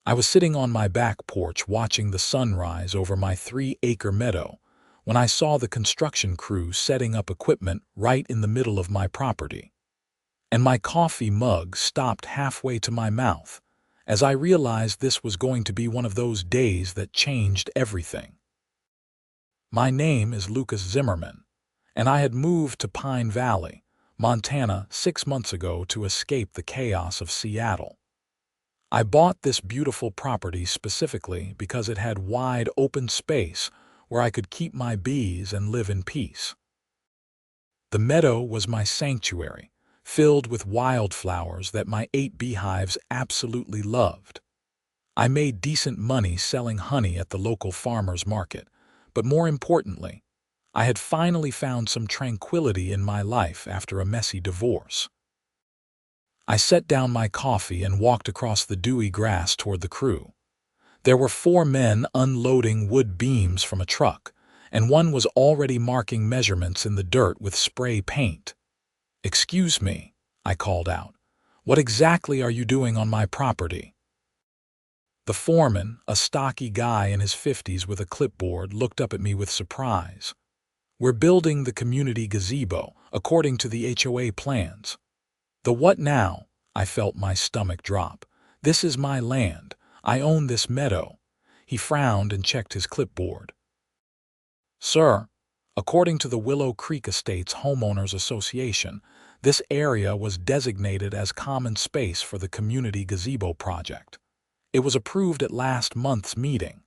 I was sitting on my back porch watching the sunrise over my 3-acre meadow when I saw the construction crew setting up equipment right in the middle of my property. And my coffee mug stopped halfway to my mouth as I realized this was going to be one of those days that changed everything. My name is Zimmerman, and I had moved to Pine Valley, Montana 6 months ago to escape the chaos of Seattle. I bought this beautiful property specifically because it had wide open space where I could keep my bees and live in peace. The meadow was my sanctuary, filled with wildflowers that my 8 beehives absolutely loved. I made decent money selling honey at the local farmer's market, but more importantly, I had finally found some tranquility in my life after a messy divorce. I set down my coffee and walked across the dewy grass toward the crew. There were 4 men unloading wood beams from a truck, and one was already marking measurements in the dirt with spray paint. "Excuse me," I called out. "What exactly are you doing on my property?" The foreman, a stocky guy in his 50s with a clipboard, looked up at me with surprise. "We're building the community gazebo, according to the HOA plans." "The what now?" I felt my stomach drop. "This is my land. I own this meadow." He frowned and checked his clipboard. "Sir, according to the Willow Creek Estates Homeowners Association, this area was designated as common space for the community gazebo project. It was approved at last month's meeting.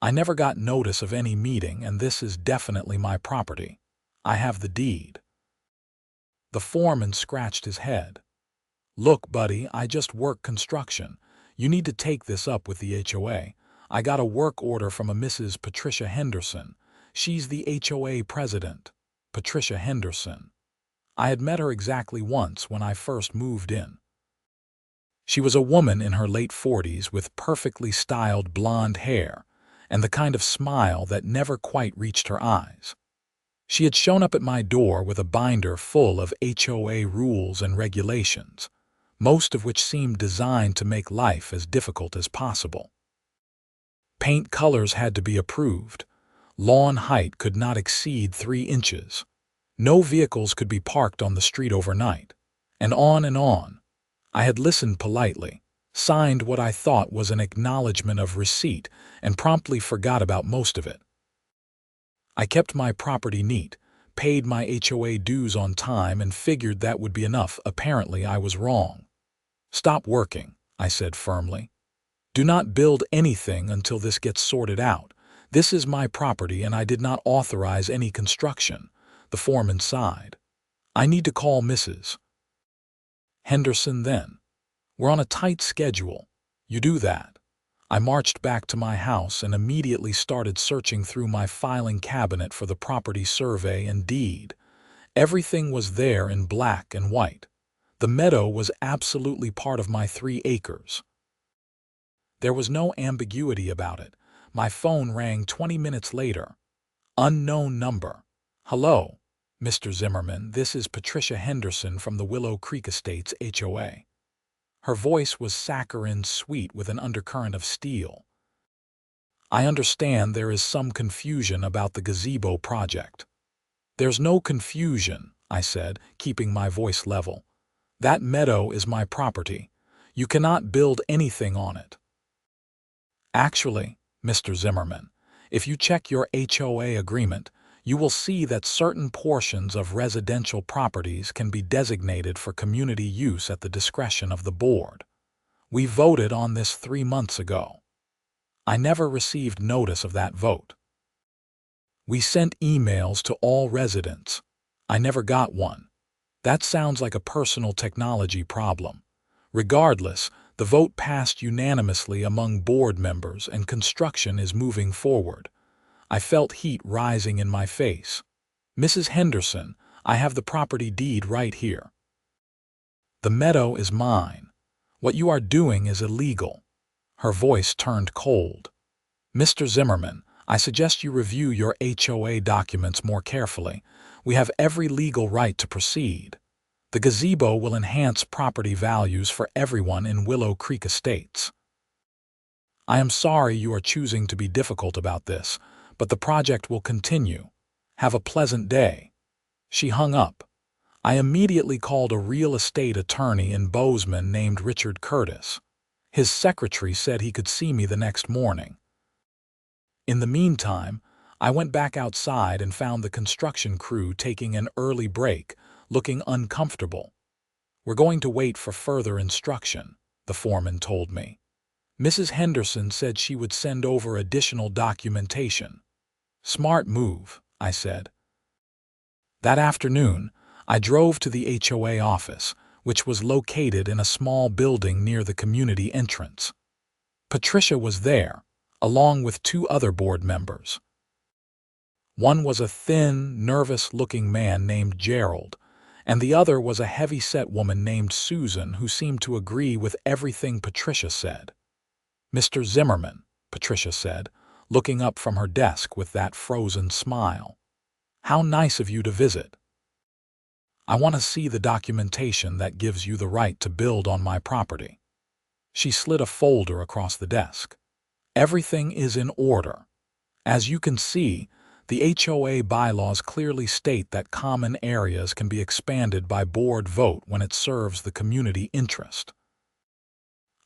I never got notice of any meeting, and this is definitely my property. I have the deed." The foreman scratched his head. "Look, buddy, I just work construction. You need to take this up with the HOA. I got a work order from a Mrs. Patricia Henderson. She's the HOA president." Patricia Henderson. I had met her exactly once when I first moved in. She was a woman in her late 40s with perfectly styled blonde hair and the kind of smile that never quite reached her eyes. She had shown up at my door with a binder full of HOA rules and regulations, most of which seemed designed to make life as difficult as possible. Paint colors had to be approved. Lawn height could not exceed 3 inches. No vehicles could be parked on the street overnight. And on and on. I had listened politely, signed what I thought was an acknowledgement of receipt, and promptly forgot about most of it. I kept my property neat, paid my HOA dues on time, and figured that would be enough. Apparently, I was wrong. "Stop working," I said firmly. "Do not build anything until this gets sorted out. This is my property and I did not authorize any construction." The foreman sighed. "I need to call Mrs. Henderson then. We're on a tight schedule. You do that." I marched back to my house and immediately started searching through my filing cabinet for the property survey and deed. Everything was there in black and white. The meadow was absolutely part of my 3 acres. There was no ambiguity about it. My phone rang 20 minutes later. Unknown number. "Hello, Mr. Zimmerman, this is Patricia Henderson from the Willow Creek Estates HOA. Her voice was saccharine sweet with an undercurrent of steel. "I understand there is some confusion about the gazebo project." "There's no confusion," I said, keeping my voice level. "That meadow is my property. You cannot build anything on it." "Actually, Mr. Zimmerman, if you check your HOA agreement, you will see that certain portions of residential properties can be designated for community use at the discretion of the board. We voted on this 3 months ago." I never received notice of that vote. "We sent emails to all residents." I never got one. That sounds like a personal technology problem. Regardless, the vote passed unanimously among board members and construction is moving forward. I felt heat rising in my face. "Mrs. Henderson, I have the property deed right here. The meadow is mine. What you are doing is illegal." Her voice turned cold. "Mr. Zimmerman, I suggest you review your HOA documents more carefully. We have every legal right to proceed. The gazebo will enhance property values for everyone in Willow Creek Estates." I am sorry you are choosing to be difficult about this, but the project will continue. Have a pleasant day." She hung up. I immediately called a real estate attorney in Bozeman named Richard Curtis. His secretary said he could see me the next morning. In the meantime, I went back outside and found the construction crew taking an early break, looking uncomfortable. "We're going to wait for further instruction," the foreman told me. "Mrs. Henderson said she would send over additional documentation." "Smart move," I said. That afternoon, I drove to the HOA office, which was located in a small building near the community entrance. Patricia was there, along with two other board members. One was a thin, nervous-looking man named Gerald, and the other was a heavy-set woman named Susan who seemed to agree with everything Patricia said. "Mr. Zimmerman," Patricia said, looking up from her desk with that frozen smile. "How nice of you to visit. I want to see the documentation that gives you the right to build on my property." She slid a folder across the desk. "Everything is in order. As you can see, the HOA bylaws clearly state that common areas can be expanded by board vote when it serves the community interest."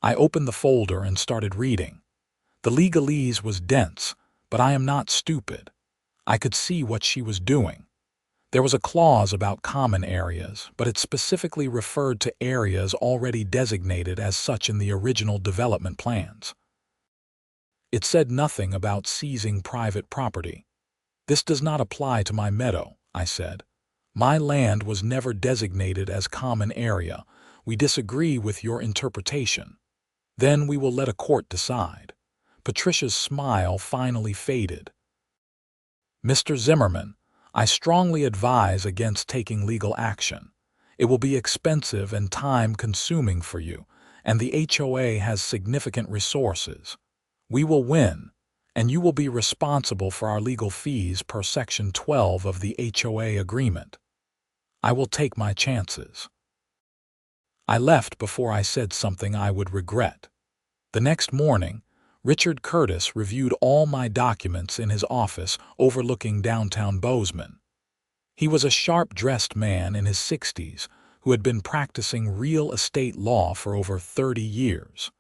I opened the folder and started reading. The legalese was dense, but I am not stupid. I could see what she was doing. There was a clause about common areas, but it specifically referred to areas already designated as such in the original development plans. It said nothing about seizing private property. "This does not apply to my meadow," I said. "My land was never designated as common area. We disagree with your interpretation." "Then we will let a court decide." Patricia's smile finally faded. "Mr. Zimmerman, I strongly advise against taking legal action. It will be expensive and time-consuming for you, and the HOA has significant resources. We will win, and you will be responsible for our legal fees per Section 12 of the HOA agreement. I will take my chances." I left before I said something I would regret. The next morning, Richard Curtis reviewed all my documents in his office overlooking downtown Bozeman. He was a sharp-dressed man in his 60s who had been practicing real estate law for over 30 years.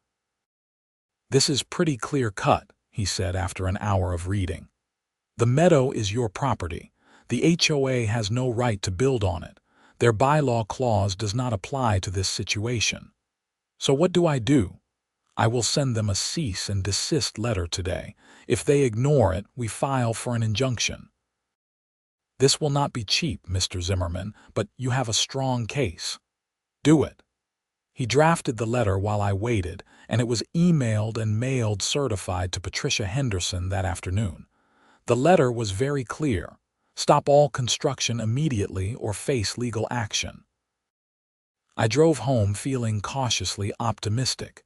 "This is pretty clear-cut," he said after an hour of reading. "The meadow is your property. The HOA has no right to build on it. Their bylaw clause does not apply to this situation. So what do I do? I will send them a cease and desist letter today. If they ignore it, we file for an injunction. This will not be cheap, Mr. Zimmerman, but you have a strong case. Do it." He drafted the letter while I waited, and it was emailed and mailed certified to Patricia Henderson that afternoon. The letter was very clear: stop all construction immediately or face legal action. I drove home feeling cautiously optimistic.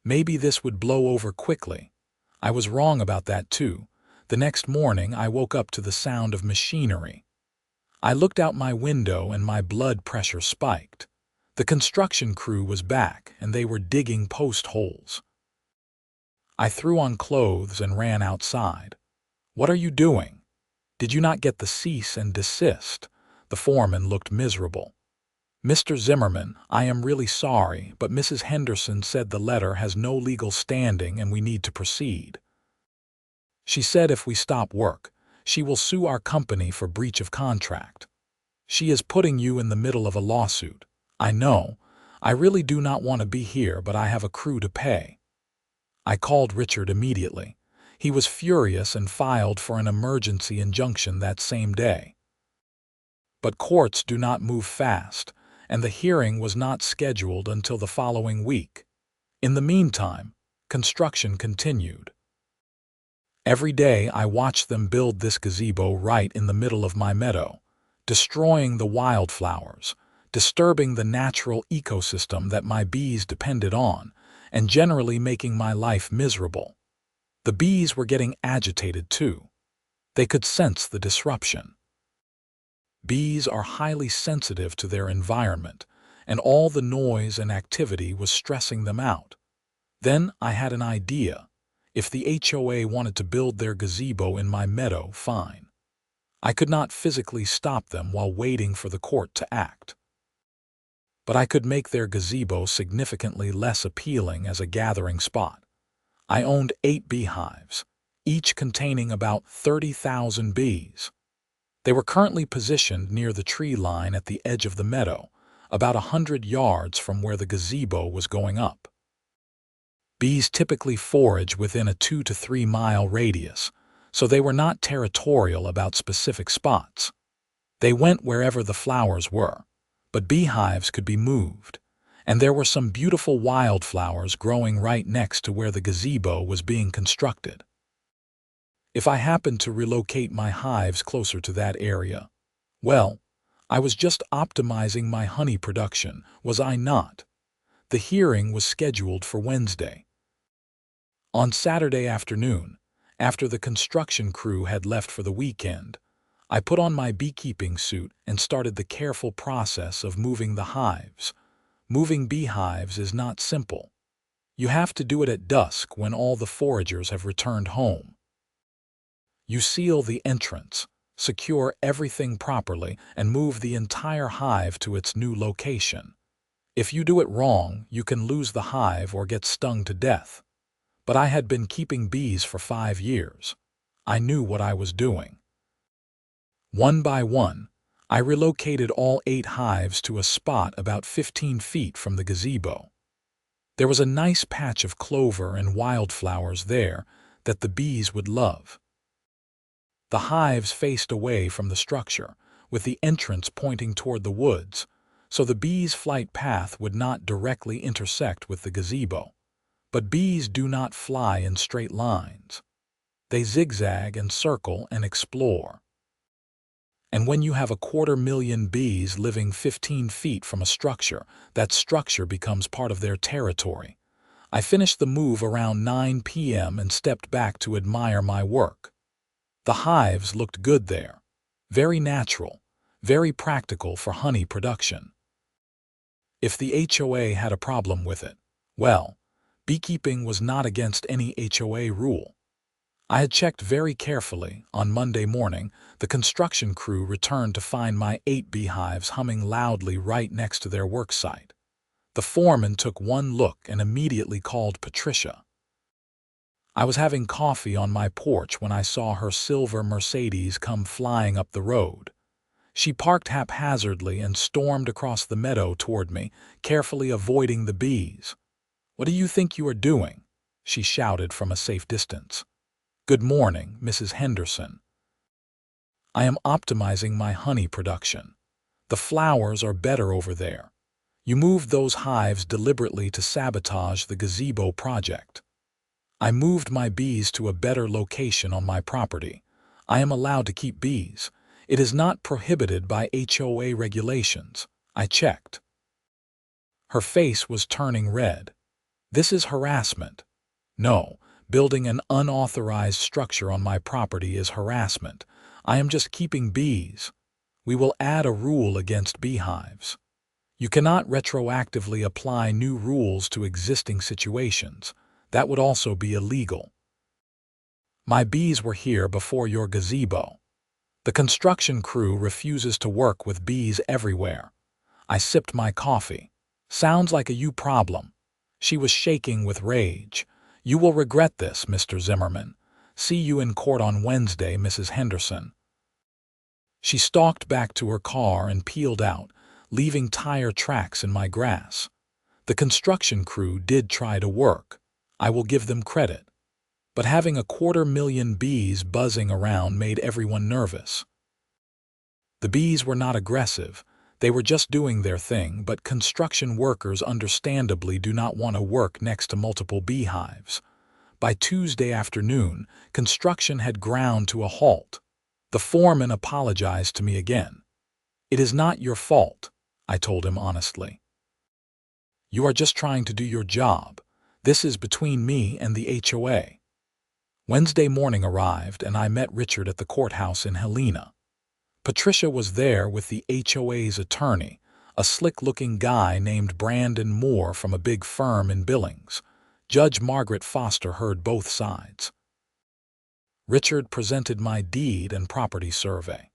Maybe this would blow over quickly. I was wrong about that too. The next morning I woke up to the sound of machinery. I looked out my window and my blood pressure spiked. The construction crew was back and they were digging post holes. I threw on clothes and ran outside. "What are you doing? Did you not get the cease and desist?" The foreman looked miserable. "Mr. Zimmerman, I am really sorry, but Mrs. Henderson said the letter has no legal standing and we need to proceed. She said if we stop work, she will sue our company for breach of contract. She is putting you in the middle of a lawsuit. I know. I really do not want to be here, but I have a crew to pay." I called Richard immediately. He was furious and filed for an emergency injunction that same day. But courts do not move fast, and the hearing was not scheduled until the following week. In the meantime, construction continued. Every day I watched them build this gazebo right in the middle of my meadow, destroying the wildflowers, disturbing the natural ecosystem that my bees depended on, and generally making my life miserable. The bees were getting agitated too. They could sense the disruption. Bees are highly sensitive to their environment, and all the noise and activity was stressing them out. Then I had an idea. If the HOA wanted to build their gazebo in my meadow, fine. I could not physically stop them while waiting for the court to act. But I could make their gazebo significantly less appealing as a gathering spot. I owned 8 beehives, each containing about 30,000 bees. They were currently positioned near the tree line at the edge of the meadow, about 100 yards from where the gazebo was going up. Bees typically forage within a 2 to 3 mile radius, so they were not territorial about specific spots. They went wherever the flowers were, but beehives could be moved, and there were some beautiful wildflowers growing right next to where the gazebo was being constructed. If I happened to relocate my hives closer to that area, well, I was just optimizing my honey production, was I not? The hearing was scheduled for Wednesday. On Saturday afternoon, after the construction crew had left for the weekend, I put on my beekeeping suit and started the careful process of moving the hives. Moving beehives is not simple. You have to do it at dusk when all the foragers have returned home. You seal the entrance, secure everything properly, and move the entire hive to its new location. If you do it wrong, you can lose the hive or get stung to death. But I had been keeping bees for 5 years. I knew what I was doing. One by one, I relocated all 8 hives to a spot about 15 feet from the gazebo. There was a nice patch of clover and wildflowers there that the bees would love. The hives faced away from the structure, with the entrance pointing toward the woods, so the bees' flight path would not directly intersect with the gazebo. But bees do not fly in straight lines. They zigzag and circle and explore. And when you have 250,000 bees living 15 feet from a structure, that structure becomes part of their territory. I finished the move around 9 p.m. and stepped back to admire my work. The hives looked good there. Very natural, very practical for honey production. If the HOA had a problem with it, well, beekeeping was not against any HOA rule. I had checked very carefully. On Monday morning, the construction crew returned to find my 8 beehives humming loudly right next to their work site. The foreman took one look and immediately called Patricia. I was having coffee on my porch when I saw her silver Mercedes come flying up the road. She parked haphazardly and stormed across the meadow toward me, carefully avoiding the bees. "What do you think you are doing?" she shouted from a safe distance. "Good morning, Mrs. Henderson." "I am optimizing my honey production. The flowers are better over there. You moved those hives deliberately to sabotage the gazebo project." "I moved my bees to a better location on my property. I am allowed to keep bees. It is not prohibited by HOA regulations. I checked." Her face was turning red. "This is harassment." "No, building an unauthorized structure on my property is harassment. I am just keeping bees. We will add a rule against beehives. You cannot retroactively apply new rules to existing situations. That would also be illegal. My bees were here before your gazebo. The construction crew refuses to work with bees everywhere." I sipped my coffee. "Sounds like a you problem." She was shaking with rage. "You will regret this, Mr. Zimmerman. See you in court on Wednesday, Mrs. Henderson." She stalked back to her car and peeled out, leaving tire tracks in my grass. The construction crew did try to work. I will give them credit. But having 250,000 bees buzzing around made everyone nervous. The bees were not aggressive. They were just doing their thing, but construction workers understandably do not want to work next to multiple beehives. By Tuesday afternoon, construction had ground to a halt. The foreman apologized to me again. "It is not your fault," I told him honestly. "You are just trying to do your job. This is between me and the HOA." Wednesday morning arrived and I met Richard at the courthouse in Helena. Patricia was there with the HOA's attorney, a slick-looking guy named Brandon Moore from a big firm in Billings. Judge Margaret Foster heard both sides. Richard presented my deed and property survey.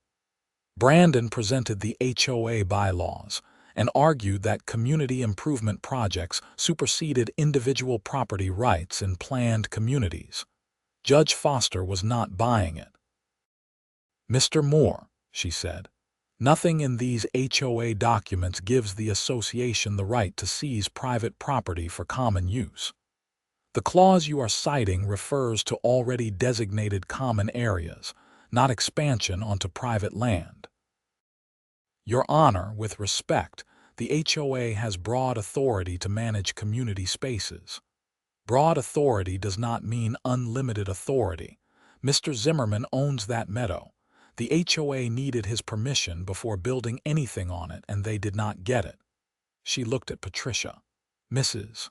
Brandon presented the HOA bylaws and argued that community improvement projects superseded individual property rights in planned communities. Judge Foster was not buying it. "Mr. Moore," she said, "nothing in these HOA documents gives the association the right to seize private property for common use. The clause you are citing refers to already designated common areas, not expansion onto private land. Your Honor, with respect, the HOA has broad authority to manage community spaces. Broad authority does not mean unlimited authority. Mr. Zimmerman owns that meadow. The HOA needed his permission before building anything on it, and they did not get it." She looked at Patricia. "Mrs.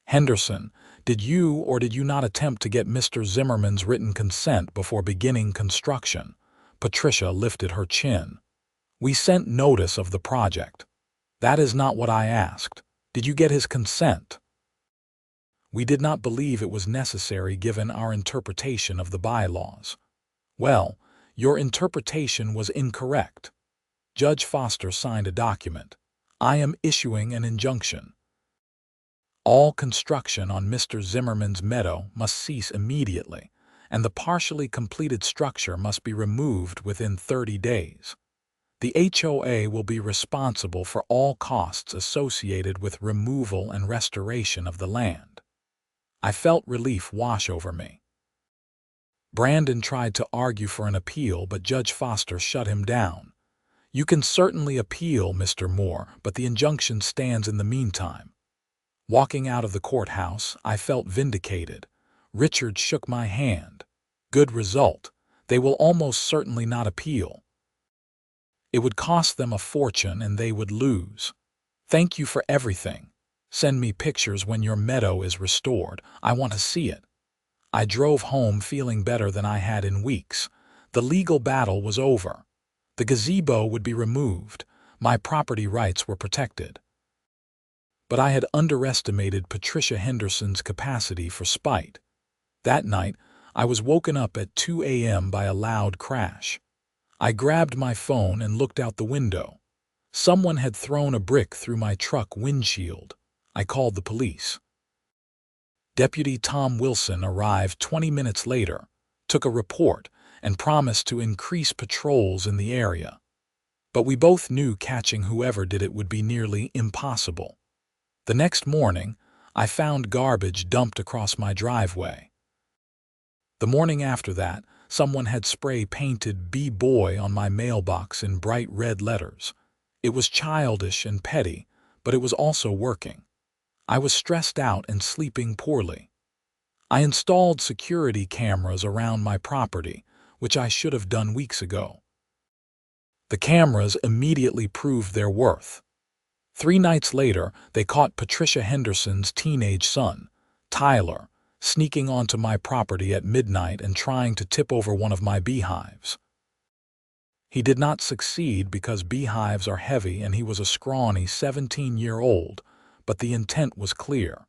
Henderson, did you or did you not attempt to get Mr. Zimmerman's written consent before beginning construction?" Patricia lifted her chin. "We sent notice of the project." "That is not what I asked. Did you get his consent?" "We did not believe it was necessary given our interpretation of the bylaws." "Well, your interpretation was incorrect." Judge Foster signed a document. "I am issuing an injunction. All construction on Mr. Zimmerman's meadow must cease immediately, and the partially completed structure must be removed within 30 days. The HOA will be responsible for all costs associated with removal and restoration of the land." I felt relief wash over me. Brandon tried to argue for an appeal, but Judge Foster shut him down. "You can certainly appeal, Mr. Moore, but the injunction stands in the meantime." Walking out of the courthouse, I felt vindicated. Richard shook my hand. "Good result. They will almost certainly not appeal. It would cost them a fortune and they would lose. Thank you for everything. Send me pictures when your meadow is restored. I want to see it." I drove home feeling better than I had in weeks. The legal battle was over. The gazebo would be removed. My property rights were protected. But I had underestimated Patricia Henderson's capacity for spite. That night, I was woken up at 2 a.m. by a loud crash. I grabbed my phone and looked out the window. Someone had thrown a brick through my truck windshield. I called the police. Deputy Tom Wilson arrived 20 minutes later, took a report, and promised to increase patrols in the area. But we both knew catching whoever did it would be nearly impossible. The next morning, I found garbage dumped across my driveway. The morning after that, someone had spray-painted B-Boy on my mailbox in bright red letters. It was childish and petty, but it was also working. I was stressed out and sleeping poorly. I installed security cameras around my property, which I should have done weeks ago. The cameras immediately proved their worth. 3 nights later, they caught Patricia Henderson's teenage son, Tyler, sneaking onto my property at midnight and trying to tip over one of my beehives. He did not succeed because beehives are heavy and he was a scrawny 17-year-old, but the intent was clear.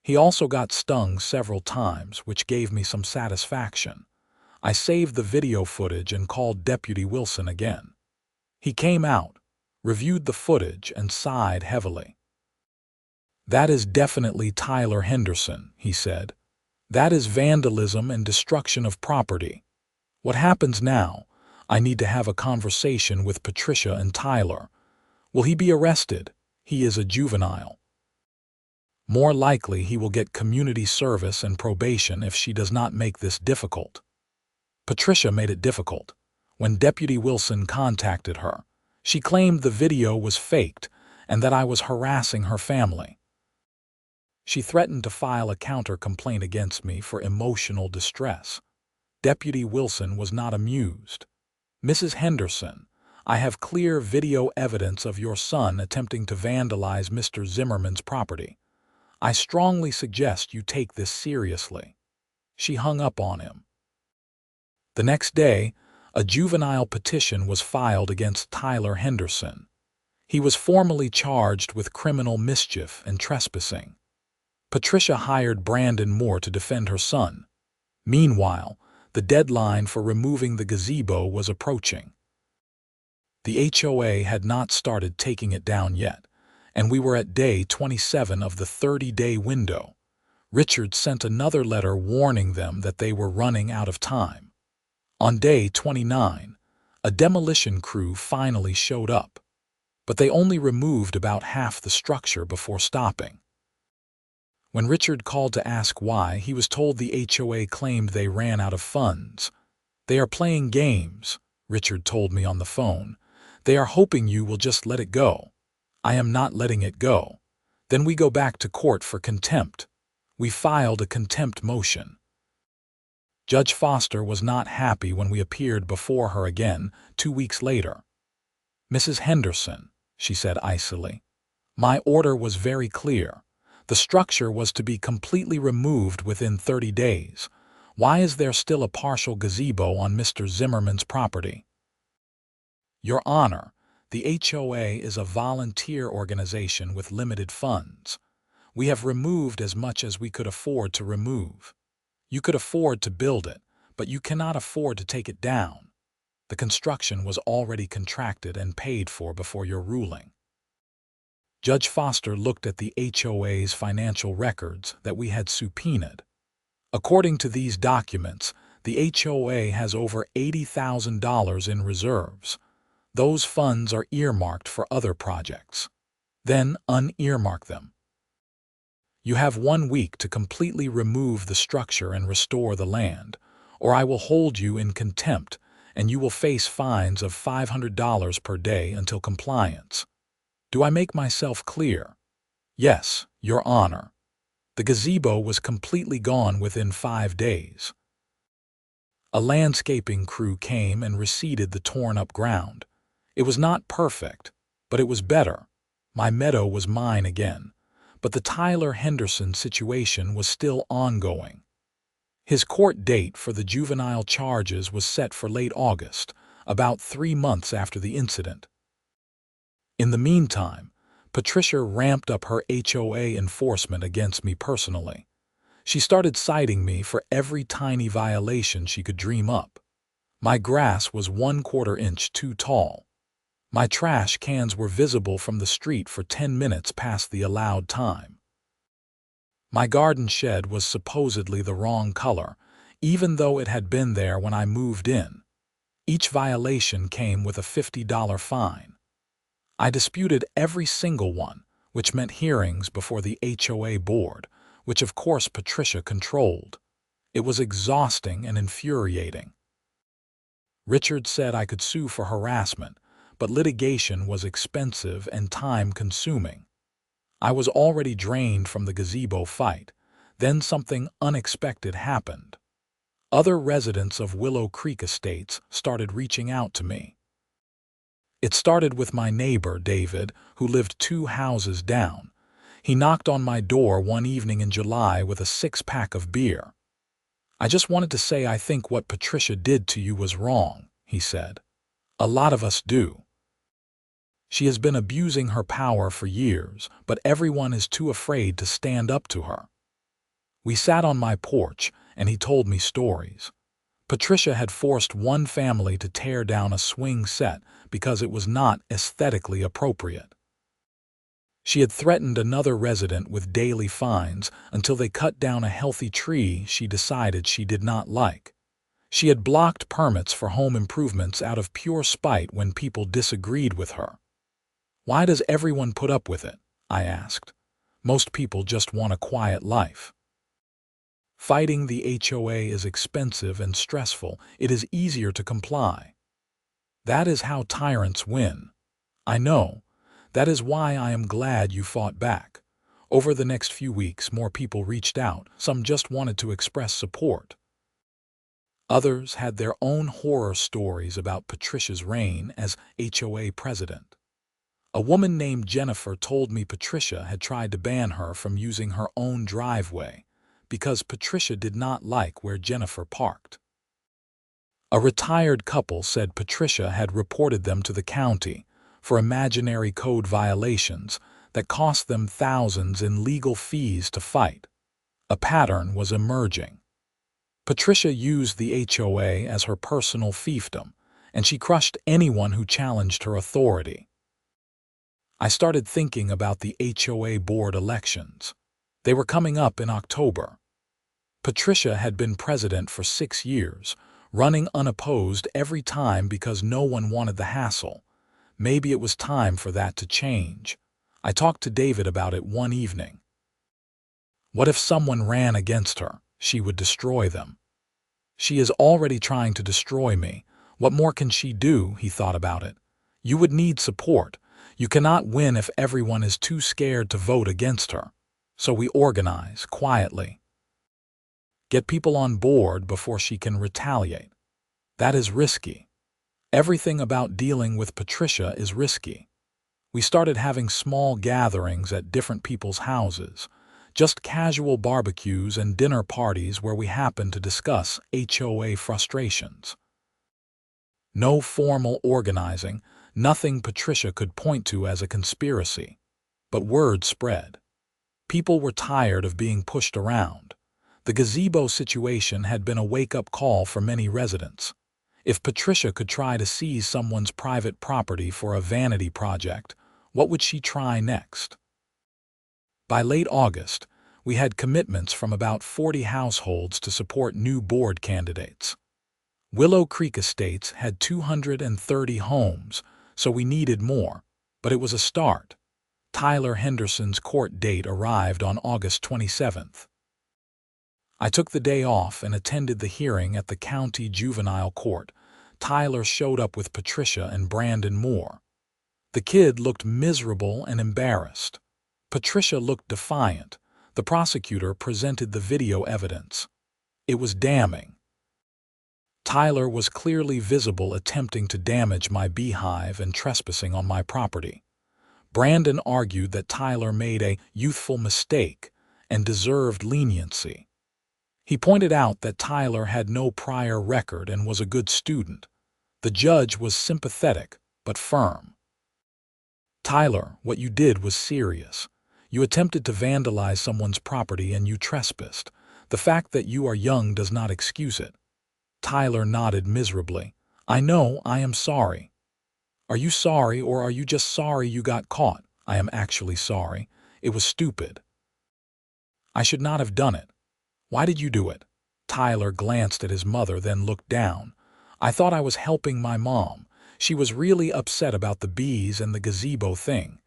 He also got stung several times, which gave me some satisfaction. I saved the video footage and called Deputy Wilson again. He came out, reviewed the footage, and sighed heavily. "That is definitely Tyler Henderson," he said. "That is vandalism and destruction of property. What happens now? I need to have a conversation with Patricia and Tyler. Will he be arrested? He is a juvenile. More likely he will get community service and probation if she does not make this difficult." Patricia made it difficult. When Deputy Wilson contacted her, she claimed the video was faked and that I was harassing her family. She threatened to file a counter-complaint against me for emotional distress. Deputy Wilson was not amused. "Mrs. Henderson, I have clear video evidence of your son attempting to vandalize Mr. Zimmerman's property. I strongly suggest you take this seriously." She hung up on him. The next day, a juvenile petition was filed against Tyler Henderson. He was formally charged with criminal mischief and trespassing. Patricia hired Brandon Moore to defend her son. Meanwhile, the deadline for removing the gazebo was approaching. The HOA had not started taking it down yet, and we were at day 27 of the 30-day window. Richard sent another letter warning them that they were running out of time. On day 29, a demolition crew finally showed up, but they only removed about half the structure before stopping. When Richard called to ask why, he was told the HOA claimed they ran out of funds. "They are playing games," Richard told me on the phone. "They are hoping you will just let it go." I am not letting it go. Then we go back to court for contempt. We filed a contempt motion. Judge Foster was not happy when we appeared before her again 2 weeks later. "Mrs. Henderson," she said icily, "my order was very clear. The structure was to be completely removed within 30 days. Why is there still a partial gazebo on Mr. Zimmerman's property?" "Your Honor, the HOA is a volunteer organization with limited funds. We have removed as much as we could afford to remove. You could afford to build it, but you cannot afford to take it down. The construction was already contracted and paid for before your ruling." Judge Foster looked at the HOA's financial records that we had subpoenaed. According to these documents, the HOA has over $80,000 in reserves. Those funds are earmarked for other projects. Then unearmark them. You have 1 week to completely remove the structure and restore the land, or I will hold you in contempt and you will face fines of $500 per day until compliance. Do I make myself clear? Yes, Your Honor. The gazebo was completely gone within 5 days. A landscaping crew came and reseeded the torn-up ground. It was not perfect, but it was better. My meadow was mine again. But the Tyler Henderson situation was still ongoing. His court date for the juvenile charges was set for late August, about 3 months after the incident. In the meantime, Patricia ramped up her HOA enforcement against me personally. She started citing me for every tiny violation she could dream up. My grass was 1/4 inch too tall. My trash cans were visible from the street for 10 minutes past the allowed time. My garden shed was supposedly the wrong color, even though it had been there when I moved in. Each violation came with a $50 fine. I disputed every single one, which meant hearings before the HOA board, which of course Patricia controlled. It was exhausting and infuriating. Richard said I could sue for harassment, but litigation was expensive and time-consuming. I was already drained from the gazebo fight. Then something unexpected happened. Other residents of Willow Creek Estates started reaching out to me. It started with my neighbor, David, who lived 2 houses down. He knocked on my door one evening in July with a 6-pack of beer. "I just wanted to say I think what Patricia did to you was wrong," he said. "A lot of us do. She has been abusing her power for years, but everyone is too afraid to stand up to her." We sat on my porch, and he told me stories. Patricia had forced one family to tear down a swing set because it was not aesthetically appropriate. She had threatened another resident with daily fines until they cut down a healthy tree she decided she did not like. She had blocked permits for home improvements out of pure spite when people disagreed with her. "Why does everyone put up with it?" I asked. "Most people just want a quiet life." Fighting the HOA is expensive and stressful. It is easier to comply. That is how tyrants win. I know. That is why I am glad you fought back. Over the next few weeks, more people reached out. Some just wanted to express support. Others had their own horror stories about Patricia's reign as HOA president. A woman named Jennifer told me Patricia had tried to ban her from using her own driveway because Patricia did not like where Jennifer parked. A retired couple said Patricia had reported them to the county for imaginary code violations that cost them thousands in legal fees to fight. A pattern was emerging. Patricia used the HOA as her personal fiefdom, and she crushed anyone who challenged her authority. I started thinking about the HOA board elections. They were coming up in October. Patricia had been president for 6 years, running unopposed every time because no one wanted the hassle. Maybe it was time for that to change. I talked to David about it one evening. What if someone ran against her? She would destroy them. She is already trying to destroy me. What more can she do? He thought about it. You would need support. You cannot win if everyone is too scared to vote against her. So we organize, quietly. Get people on board before she can retaliate. That is risky. Everything about dealing with Patricia is risky. We started having small gatherings at different people's houses, just casual barbecues and dinner parties where we happened to discuss HOA frustrations. No formal organizing, nothing Patricia could point to as a conspiracy. But word spread. People were tired of being pushed around. The gazebo situation had been a wake-up call for many residents. If Patricia could try to seize someone's private property for a vanity project, what would she try next? By late August, we had commitments from about 40 households to support new board candidates. Willow Creek Estates had 230 homes, so we needed more, but it was a start. Tyler Henderson's court date arrived on August 27th. I took the day off and attended the hearing at the county juvenile court. Tyler showed up with Patricia and Brandon Moore. The kid looked miserable and embarrassed. Patricia looked defiant. The prosecutor presented the video evidence. It was damning. Tyler was clearly visible attempting to damage my beehive and trespassing on my property. Brandon argued that Tyler made a youthful mistake and deserved leniency. He pointed out that Tyler had no prior record and was a good student. The judge was sympathetic, but firm. Tyler, what you did was serious. You attempted to vandalize someone's property and you trespassed. The fact that you are young does not excuse it. Tyler nodded miserably. I know, I am sorry. Are you sorry or are you just sorry you got caught? I am actually sorry. It was stupid. I should not have done it. Why did you do it? Tyler glanced at his mother, then looked down. I thought I was helping my mom. She was really upset about the bees and the gazebo thing.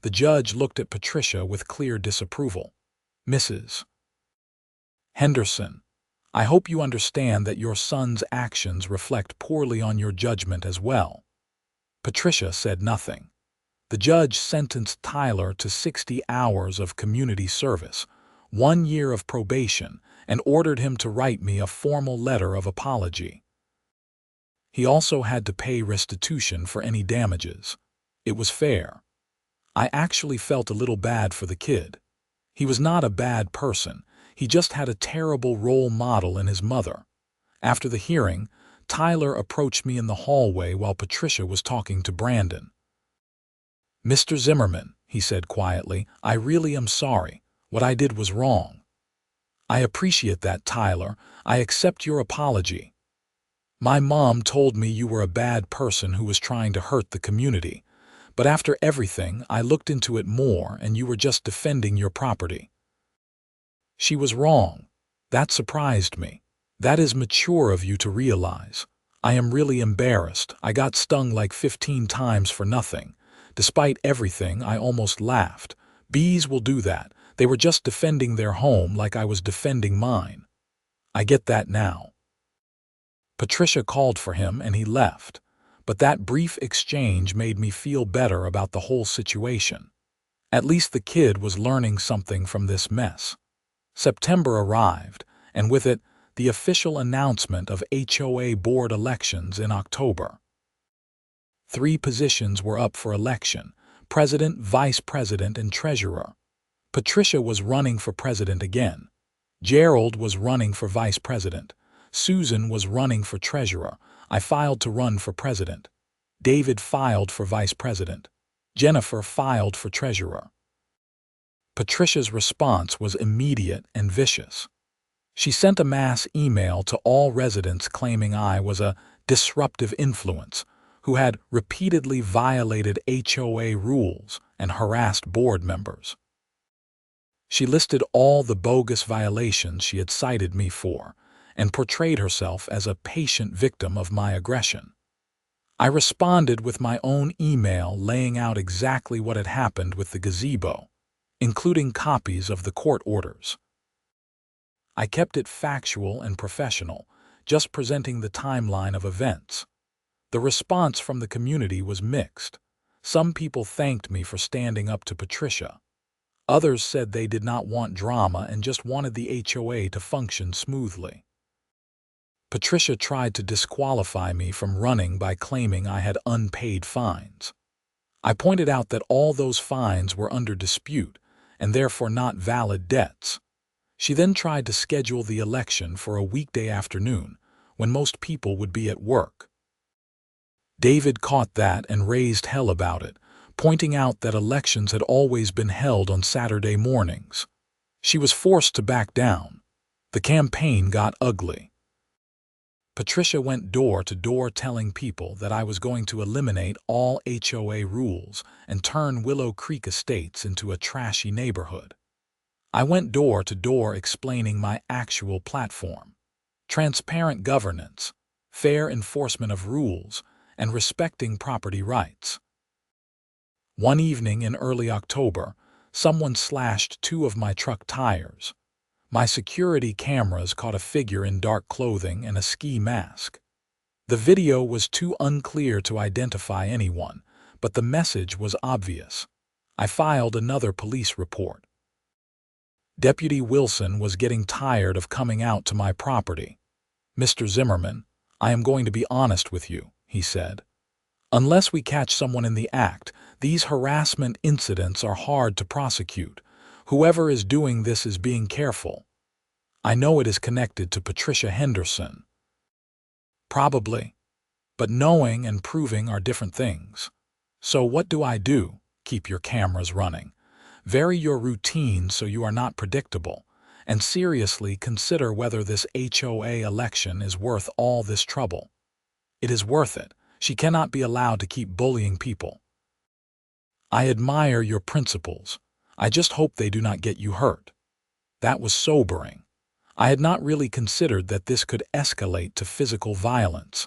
The judge looked at Patricia with clear disapproval. Mrs. Henderson, I hope you understand that your son's actions reflect poorly on your judgment as well. Patricia said nothing. The judge sentenced Tyler to 60 hours of community service, 1 year of probation, and ordered him to write me a formal letter of apology. He also had to pay restitution for any damages. It was fair. I actually felt a little bad for the kid. He was not a bad person. He just had a terrible role model in his mother. After the hearing, Tyler approached me in the hallway while Patricia was talking to Brandon. Mr. Zimmerman, he said quietly, I really am sorry. What I did was wrong. I appreciate that, Tyler. I accept your apology. My mom told me you were a bad person who was trying to hurt the community. But after everything, I looked into it more and you were just defending your property. She was wrong. That surprised me. That is mature of you to realize. I am really embarrassed. I got stung like 15 times for nothing. Despite everything, I almost laughed. Bees will do that. They were just defending their home like I was defending mine. I get that now. Patricia called for him and he left. But that brief exchange made me feel better about the whole situation. At least the kid was learning something from this mess. September arrived, and with it, the official announcement of HOA board elections in October. 3 positions were up for election: president, vice president, and treasurer. Patricia was running for president again. Gerald was running for vice president. Susan was running for treasurer. I filed to run for president. David filed for vice president. Jennifer filed for treasurer. Patricia's response was immediate and vicious. She sent a mass email to all residents claiming I was a disruptive influence who had repeatedly violated HOA rules and harassed board members. She listed all the bogus violations she had cited me for and portrayed herself as a patient victim of my aggression. I responded with my own email laying out exactly what had happened with the gazebo, including copies of the court orders. I kept it factual and professional, just presenting the timeline of events. The response from the community was mixed. Some people thanked me for standing up to Patricia. Others said they did not want drama and just wanted the HOA to function smoothly. Patricia tried to disqualify me from running by claiming I had unpaid fines. I pointed out that all those fines were under dispute and therefore not valid debts. She then tried to schedule the election for a weekday afternoon when most people would be at work. David caught that and raised hell about it, pointing out that elections had always been held on Saturday mornings. She was forced to back down. The campaign got ugly. Patricia went door to door telling people that I was going to eliminate all HOA rules and turn Willow Creek Estates into a trashy neighborhood. I went door to door explaining my actual platform: transparent governance, fair enforcement of rules, and respecting property rights. One evening in early October, someone slashed 2 of my truck tires. My security cameras caught a figure in dark clothing and a ski mask. The video was too unclear to identify anyone, but the message was obvious. I filed another police report. Deputy Wilson was getting tired of coming out to my property. "Mr. Zimmerman, I am going to be honest with you," he said. "Unless we catch someone in the act, these harassment incidents are hard to prosecute. Whoever is doing this is being careful. I know it is connected to Patricia Henderson." Probably. But knowing and proving are different things. So what do I do? Keep your cameras running. Vary your routine so you are not predictable. And seriously consider whether this HOA election is worth all this trouble. It is worth it. She cannot be allowed to keep bullying people. I admire your principles. I just hope they do not get you hurt. That was sobering. I had not really considered that this could escalate to physical violence.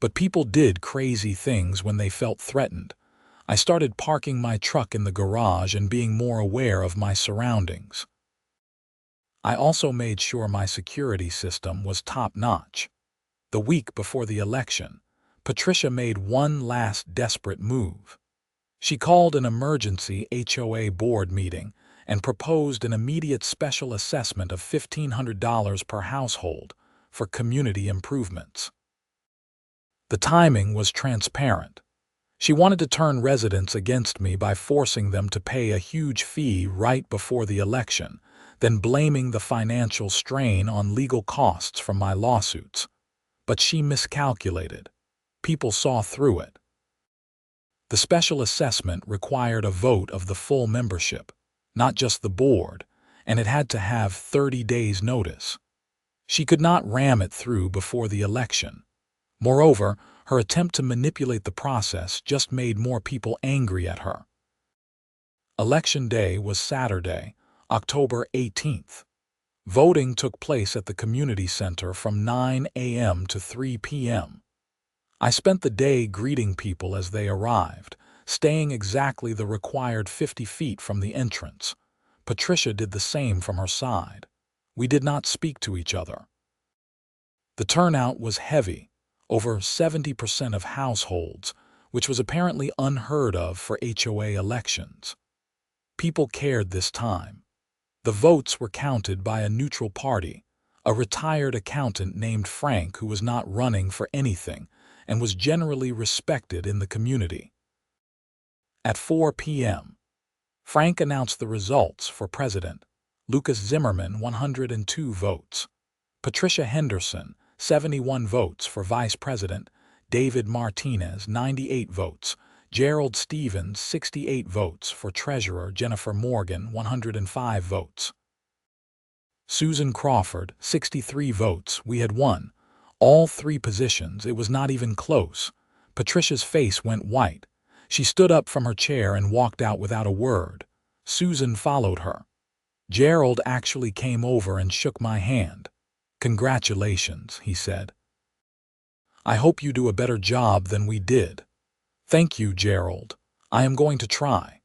But people did crazy things when they felt threatened. I started parking my truck in the garage and being more aware of my surroundings. I also made sure my security system was top-notch. The week before the election, Patricia made one last desperate move. She called an emergency HOA board meeting and proposed an immediate special assessment of $1,500 per household for community improvements. The timing was transparent. She wanted to turn residents against me by forcing them to pay a huge fee right before the election, then blaming the financial strain on legal costs from my lawsuits. But she miscalculated. People saw through it. The special assessment required a vote of the full membership, not just the board, and it had to have 30 days' notice. She could not ram it through before the election. Moreover, her attempt to manipulate the process just made more people angry at her. Election day was Saturday, October 18th. Voting took place at the community center from 9 a.m. to 3 p.m. I spent the day greeting people as they arrived, staying exactly the required 50 feet from the entrance. Patricia did the same from her side. We did not speak to each other. The turnout was heavy, over 70% of households, which was apparently unheard of for HOA elections. People cared this time. The votes were counted by a neutral party, a retired accountant named Frank who was not running for anything and was generally respected in the community. At 4 p.m., Frank announced the results for president. Lucas Zimmerman, 102 votes. Patricia Henderson, 71 votes for vice president. David Martinez, 98 votes. Gerald Stevens, 68 votes. For treasurer, Jennifer Morgan, 105 votes. Susan Crawford, 63 votes. We had won all 3 positions. It was not even close. Patricia's face went white. She stood up from her chair and walked out without a word. Susan followed her. Gerald actually came over and shook my hand. "Congratulations," he said. "I hope you do a better job than we did." "Thank you, Gerald. I am going to try."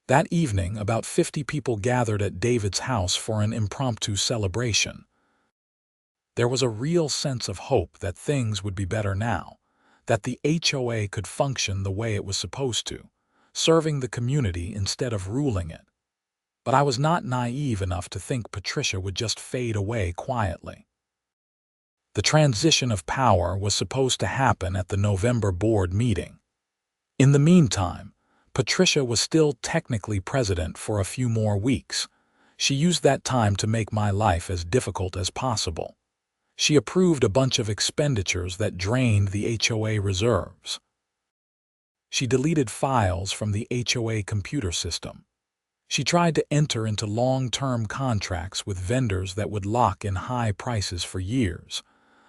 That evening, about 50 people gathered at David's house for an impromptu celebration. There was a real sense of hope that things would be better now, that the HOA could function the way it was supposed to, serving the community instead of ruling it. But I was not naive enough to think Patricia would just fade away quietly. The transition of power was supposed to happen at the November board meeting. In the meantime, Patricia was still technically president for a few more weeks. She used that time to make my life as difficult as possible. She approved a bunch of expenditures that drained the HOA reserves. She deleted files from the HOA computer system. She tried to enter into long-term contracts with vendors that would lock in high prices for years.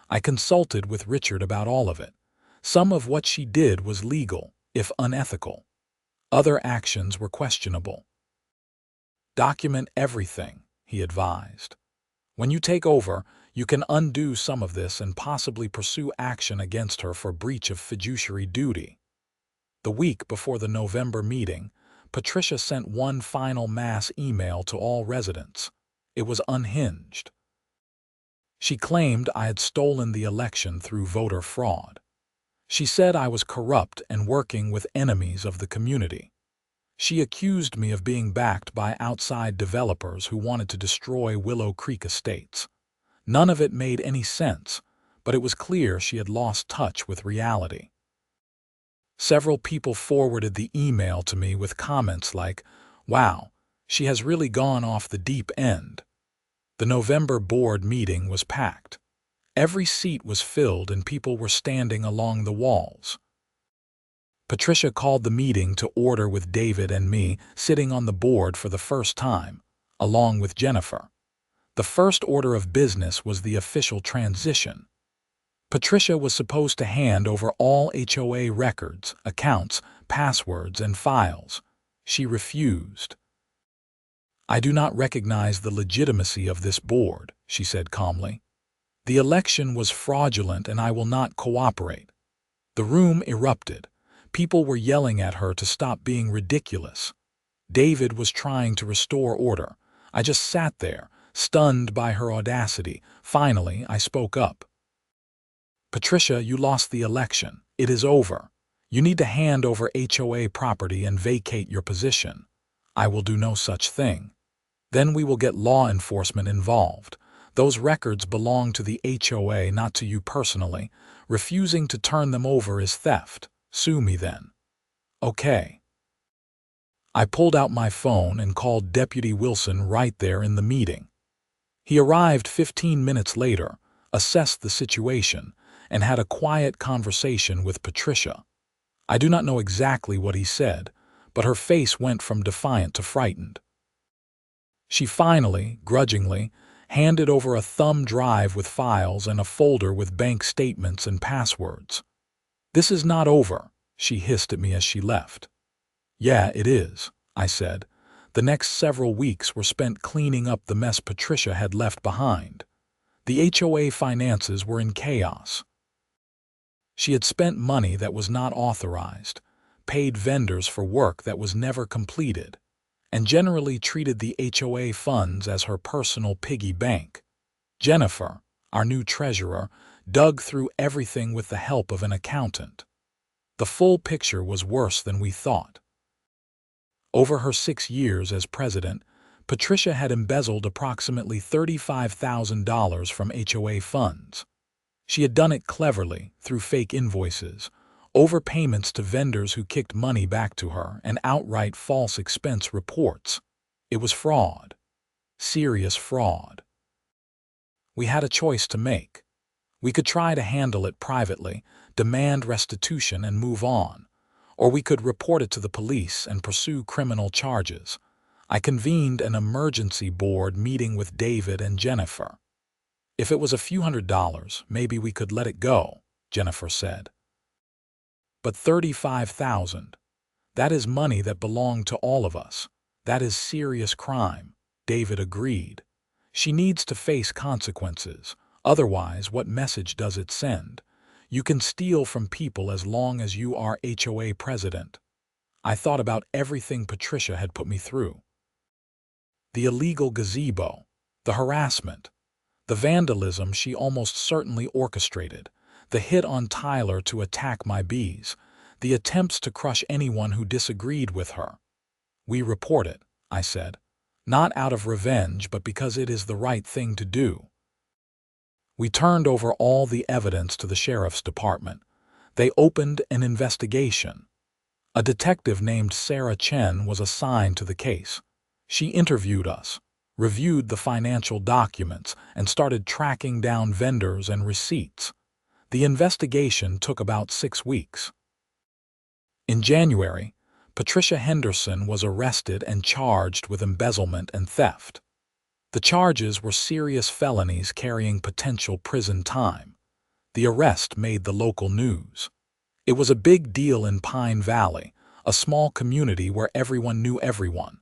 I consulted with Richard about all of it. Some of what she did was legal, if unethical. Other actions were questionable. "Document everything," he advised. "When you take over, you can undo some of this and possibly pursue action against her for breach of fiduciary duty." The week before the November meeting, Patricia sent one final mass email to all residents. It was unhinged. She claimed I had stolen the election through voter fraud. She said I was corrupt and working with enemies of the community. She accused me of being backed by outside developers who wanted to destroy Willow Creek Estates. None of it made any sense, but it was clear she had lost touch with reality. Several people forwarded the email to me with comments like, "Wow, she has really gone off the deep end." The November board meeting was packed. Every seat was filled and people were standing along the walls. Patricia called the meeting to order with David and me sitting on the board for the first time, along with Jennifer. The first order of business was the official transition. Patricia was supposed to hand over all HOA records, accounts, passwords, and files. She refused. "I do not recognize the legitimacy of this board," she said calmly. "The election was fraudulent and I will not cooperate." The room erupted. People were yelling at her to stop being ridiculous. David was trying to restore order. I just sat there, stunned by her audacity. Finally, I spoke up. "Patricia, you lost the election. It is over. You need to hand over HOA property and vacate your position." "I will do no such thing." "Then we will get law enforcement involved. Those records belong to the HOA, not to you personally. Refusing to turn them over is theft. Sue me then." "Okay." I pulled out my phone and called Deputy Wilson right there in the meeting. He arrived 15 minutes later, assessed the situation, and had a quiet conversation with Patricia. I do not know exactly what he said, but her face went from defiant to frightened. She finally, grudgingly, handed over a thumb drive with files and a folder with bank statements and passwords. "This is not over," she hissed at me as she left. "Yeah, it is," I said. The next several weeks were spent cleaning up the mess Patricia had left behind. The HOA finances were in chaos. She had spent money that was not authorized, paid vendors for work that was never completed, and generally treated the HOA funds as her personal piggy bank. Jennifer, our new treasurer, dug through everything with the help of an accountant. The full picture was worse than we thought. Over her 6 years as president, Patricia had embezzled approximately $35,000 from HOA funds. She had done it cleverly, through fake invoices, overpayments to vendors who kicked money back to her, and outright false expense reports. It was fraud. Serious fraud. We had a choice to make. We could try to handle it privately, demand restitution, and move on. Or we could report it to the police and pursue criminal charges. I convened an emergency board meeting with David and Jennifer. If it was a few $100s, maybe we could let it go, Jennifer said. But $35,000, that is money that belonged to all of us. That is serious crime, David agreed. She needs to face consequences. Otherwise, what message does it send? You can steal from people as long as you are HOA president. I thought about everything Patricia had put me through. The illegal gazebo, the harassment, the vandalism she almost certainly orchestrated, the hit on Tyler to attack my bees, the attempts to crush anyone who disagreed with her. We report it, I said, not out of revenge but because it is the right thing to do. We turned over all the evidence to the sheriff's department. They opened an investigation. A detective named Sarah Chen was assigned to the case. She interviewed us, reviewed the financial documents, and started tracking down vendors and receipts. The investigation took about 6 weeks. In January, Patricia Henderson was arrested and charged with embezzlement and theft. The charges were serious felonies carrying potential prison time. The arrest made the local news. It was a big deal in Pine Valley, a small community where everyone knew everyone.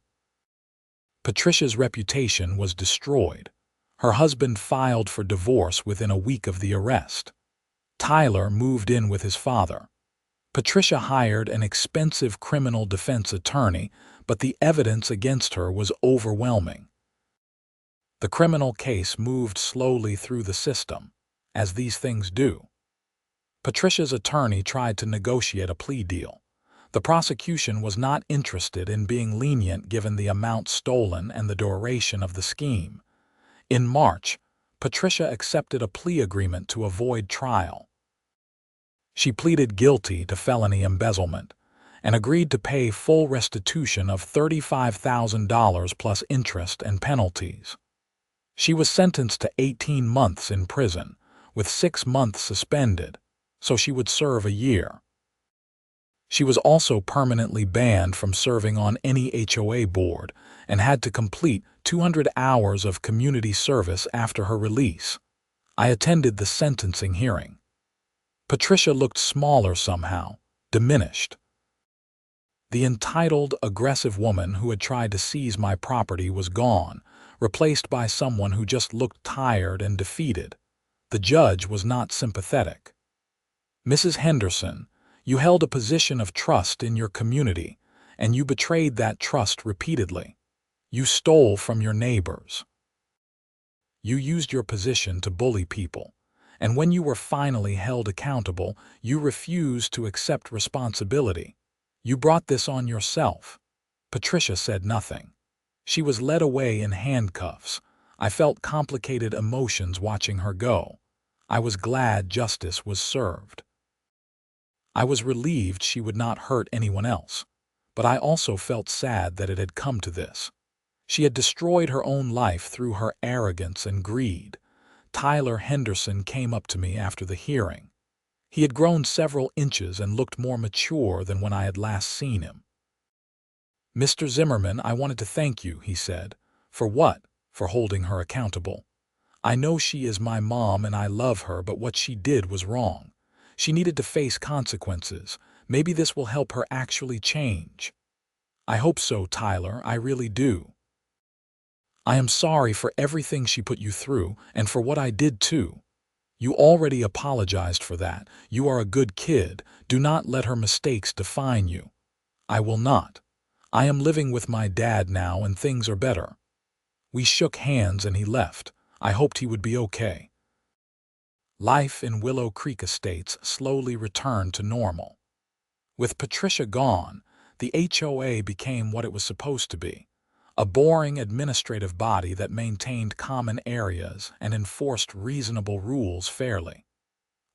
Patricia's reputation was destroyed. Her husband filed for divorce within a week of the arrest. Tyler moved in with his father. Patricia hired an expensive criminal defense attorney, but the evidence against her was overwhelming. The criminal case moved slowly through the system, as these things do. Patricia's attorney tried to negotiate a plea deal. The prosecution was not interested in being lenient given the amount stolen and the duration of the scheme. In March, Patricia accepted a plea agreement to avoid trial. She pleaded guilty to felony embezzlement and agreed to pay full restitution of $35,000 plus interest and penalties. She was sentenced to 18 months in prison, with 6 months suspended, so she would serve a year. She was also permanently banned from serving on any HOA board and had to complete 200 hours of community service after her release. I attended the sentencing hearing. Patricia looked smaller somehow, diminished. The entitled, aggressive woman who had tried to seize my property was gone, replaced by someone who just looked tired and defeated. The judge was not sympathetic. Mrs. Henderson, you held a position of trust in your community, and you betrayed that trust repeatedly. You stole from your neighbors. You used your position to bully people, and when you were finally held accountable, you refused to accept responsibility. You brought this on yourself. Patricia said nothing. She was led away in handcuffs. I felt complicated emotions watching her go. I was glad justice was served. I was relieved she would not hurt anyone else, but I also felt sad that it had come to this. She had destroyed her own life through her arrogance and greed. Tyler Henderson came up to me after the hearing. He had grown several inches and looked more mature than when I had last seen him. "Mr. Zimmerman, I wanted to thank you," he said. "For what?" "For holding her accountable. I know she is my mom and I love her, but what she did was wrong. She needed to face consequences. Maybe this will help her actually change." "I hope so, Tyler, I really do. I am sorry for everything she put you through and for what I did too. You already apologized for that. You are a good kid. Do not let her mistakes define you." "I will not. I am living with my dad now and things are better." We shook hands and he left. I hoped he would be okay. Life in Willow Creek Estates slowly returned to normal. With Patricia gone, the HOA became what it was supposed to be, a boring administrative body that maintained common areas and enforced reasonable rules fairly.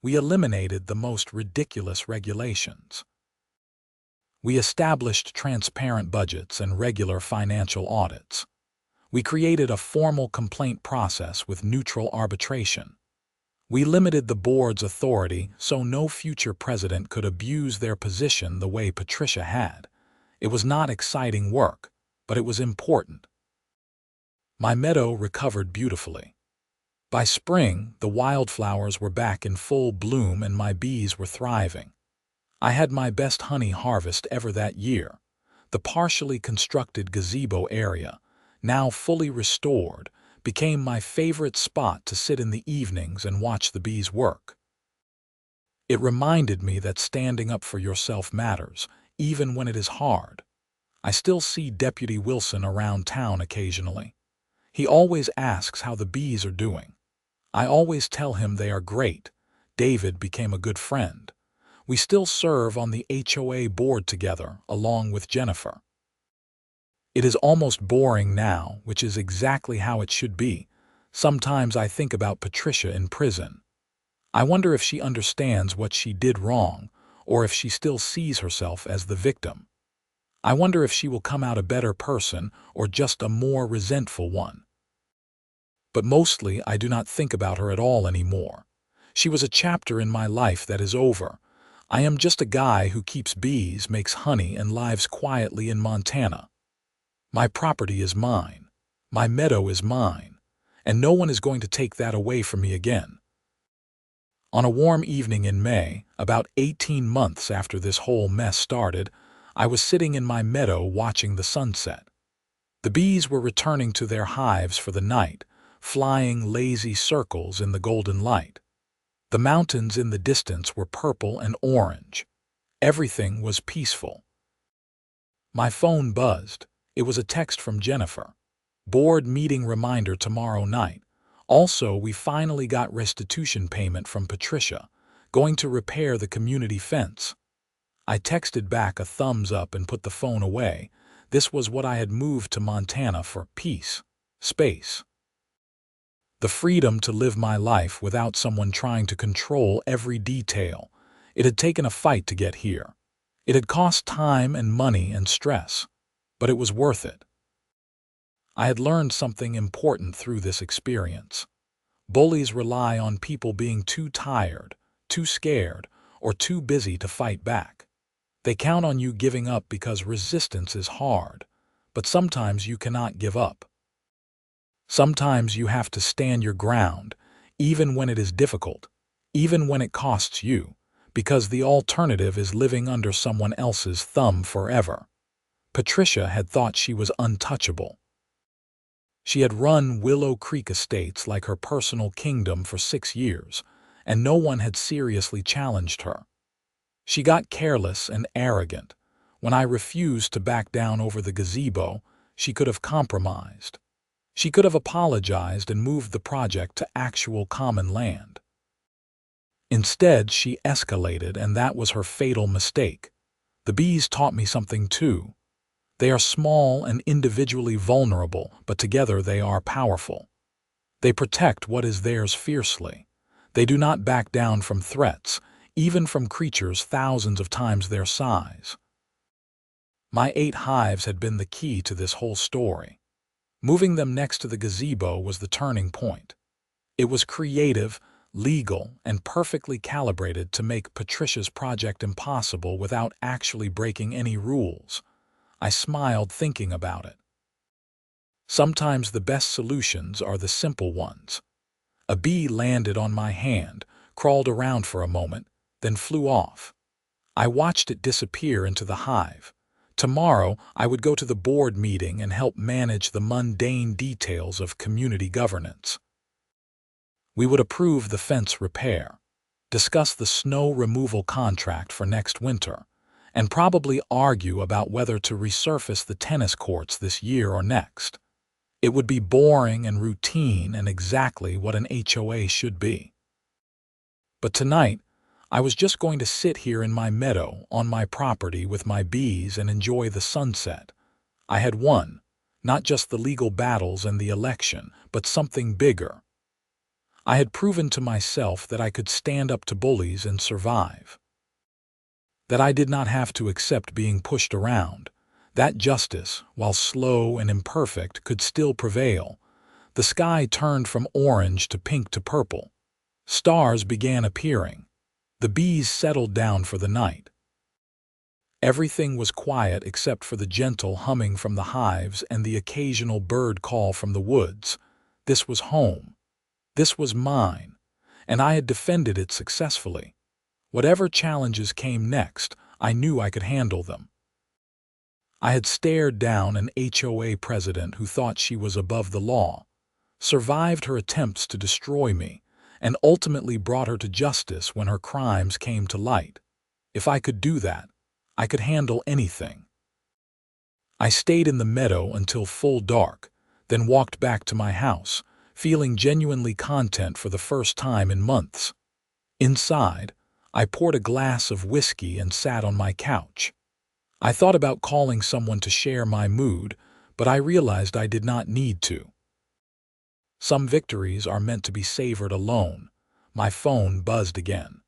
We eliminated the most ridiculous regulations. We established transparent budgets and regular financial audits. We created a formal complaint process with neutral arbitration. We limited the board's authority so no future president could abuse their position the way Patricia had. It was not exciting work, but it was important. My meadow recovered beautifully. By spring, the wildflowers were back in full bloom and my bees were thriving. I had my best honey harvest ever that year. The partially constructed gazebo area, now fully restored, became my favorite spot to sit in the evenings and watch the bees work. It reminded me that standing up for yourself matters, even when it is hard. I still see Deputy Wilson around town occasionally. He always asks how the bees are doing. I always tell him they are great. David became a good friend. We still serve on the HOA board together, along with Jennifer. It is almost boring now, which is exactly how it should be. Sometimes I think about Patricia in prison. I wonder if she understands what she did wrong, or if she still sees herself as the victim. I wonder if she will come out a better person or just a more resentful one. But mostly I do not think about her at all anymore. She was a chapter in my life that is over. I am just a guy who keeps bees, makes honey, and lives quietly in Montana. My property is mine. My meadow is mine. And no one is going to take that away from me again. On a warm evening in May, about 18 months after this whole mess started, I was sitting in my meadow watching the sunset. The bees were returning to their hives for the night, flying lazy circles in the golden light. The mountains in the distance were purple and orange. Everything was peaceful. My phone buzzed. It was a text from Jennifer. Board meeting reminder tomorrow night. Also, we finally got restitution payment from Patricia, going to repair the community fence. I texted back a thumbs up and put the phone away. This was what I had moved to Montana for: peace, space. The freedom to live my life without someone trying to control every detail. It had taken a fight to get here. It had cost time and money and stress, but it was worth it. I had learned something important through this experience. Bullies rely on people being too tired, too scared, or too busy to fight back. They count on you giving up because resistance is hard, but sometimes you cannot give up. Sometimes you have to stand your ground, even when it is difficult, even when it costs you, because the alternative is living under someone else's thumb forever. Patricia had thought she was untouchable. She had run Willow Creek Estates like her personal kingdom for 6 years, and no one had seriously challenged her. She got careless and arrogant. When I refused to back down over the gazebo, she could have compromised. She could have apologized and moved the project to actual common land. Instead, she escalated, and that was her fatal mistake. The bees taught me something too. They are small and individually vulnerable, but together they are powerful. They protect what is theirs fiercely. They do not back down from threats, even from creatures thousands of times their size. My 8 hives had been the key to this whole story. Moving them next to the gazebo was the turning point. It was creative, legal, and perfectly calibrated to make Patricia's project impossible without actually breaking any rules. I smiled thinking about it. Sometimes the best solutions are the simple ones. A bee landed on my hand, crawled around for a moment, then flew off. I watched it disappear into the hive. Tomorrow, I would go to the board meeting and help manage the mundane details of community governance. We would approve the fence repair, discuss the snow removal contract for next winter, and probably argue about whether to resurface the tennis courts this year or next. It would be boring and routine and exactly what an HOA should be. But tonight, I was just going to sit here in my meadow on my property with my bees and enjoy the sunset. I had won, not just the legal battles and the election, but something bigger. I had proven to myself that I could stand up to bullies and survive. That I did not have to accept being pushed around. That justice, while slow and imperfect, could still prevail. The sky turned from orange to pink to purple. Stars began appearing. The bees settled down for the night. Everything was quiet except for the gentle humming from the hives and the occasional bird call from the woods. This was home. This was mine, and I had defended it successfully. Whatever challenges came next, I knew I could handle them. I had stared down an HOA president who thought she was above the law, survived her attempts to destroy me, and ultimately brought her to justice when her crimes came to light. If I could do that, I could handle anything. I stayed in the meadow until full dark, then walked back to my house, feeling genuinely content for the first time in months. Inside, I poured a glass of whiskey and sat on my couch. I thought about calling someone to share my mood, but I realized I did not need to. Some victories are meant to be savored alone. My phone buzzed again.